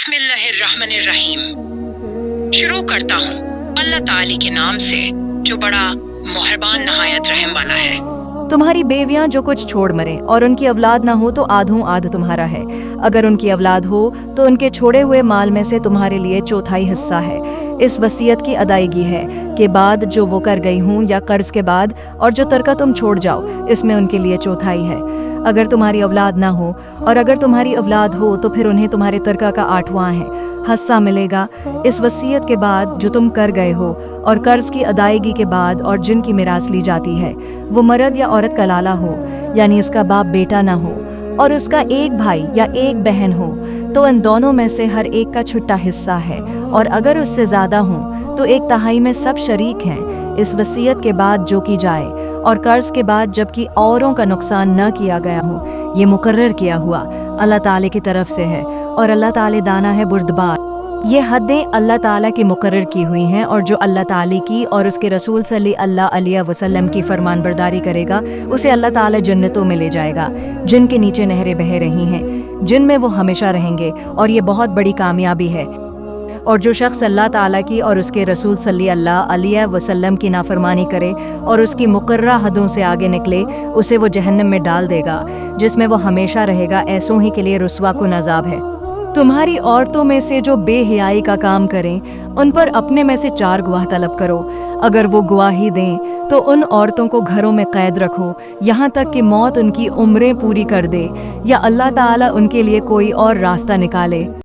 بسم اللہ الرحمن الرحیم۔ شروع کرتا ہوں اللہ تعالی کے نام سے جو بڑا مہربان نہایت رحم والا ہے۔ تمہاری بیویاں جو کچھ چھوڑ مریں اور ان کی اولاد نہ ہو تو آدھوں آدھ تمہارا ہے۔ اگر ان کی اولاد ہو تو ان کے چھوڑے ہوئے مال میں سے تمہارے لیے چوتھائی حصہ ہے۔ اس وصیت کی ادائیگی ہے کہ بعد جو وہ کر گئی ہوں یا قرض کے بعد اور جو ترکہ تم چھوڑ جاؤ اس میں ان کے لیے چوتھائی ہے۔ اگر تمہاری اولاد نہ ہو اور اگر تمہاری اولاد ہو تو پھر انہیں تمہارے ترکہ کا 8واں حصہ ملے گا۔ اس وصیت کے بعد جو تم کر گئے ہو اور قرض کی ادائیگی کے بعد اور جن کی میراث لی جاتی ہے وہ مرد یا عورت کا لالا ہو، یعنی اس کا باپ بیٹا نہ ہو اور اس کا ایک بھائی یا ایک بہن ہو تو ان دونوں میں سے ہر ایک کا چھٹا حصہ ہے، اور اگر اس سے زیادہ ہوں تو 1/3 میں سب شریک ہیں۔ اس وصیت کے بعد جو کی جائے اور قرض کے بعد جبکہ اوروں کا نقصان نہ کیا گیا ہو، یہ مقرر کیا ہوا اللہ تعالی کی طرف سے ہے، اور اللہ تعالی دانا ہے بردبار۔ یہ حدیں اللہ تعالیٰ کی مقرر کی ہوئی ہیں، اور جو اللہ تعالی کی اور اس کے رسول صلی اللہ علیہ وسلم کی فرمان برداری کرے گا اسے اللہ تعالیٰ جنتوں میں لے جائے گا جن کے نیچے نہریں بہہ رہی ہیں، جن میں وہ ہمیشہ رہیں گے، اور یہ بہت بڑی کامیابی ہے۔ اور جو شخص اللہ تعالیٰ کی اور اس کے رسول صلی اللہ علیہ وسلم کی نافرمانی کرے اور اس کی مقررہ حدوں سے آگے نکلے اسے وہ جہنم میں ڈال دے گا جس میں وہ ہمیشہ رہے گا، ایسوں ہی کے لیے رسوا کن عذاب ہے۔ تمہاری عورتوں میں سے جو بے حیائی کا کام کریں ان پر اپنے میں سے 4 گواہ طلب کرو۔ اگر وہ گواہی دیں تو ان عورتوں کو گھروں میں قید رکھو یہاں تک کہ موت ان کی عمریں پوری کر دے یا اللہ تعالیٰ ان کے لیے کوئی اور راستہ نکالے۔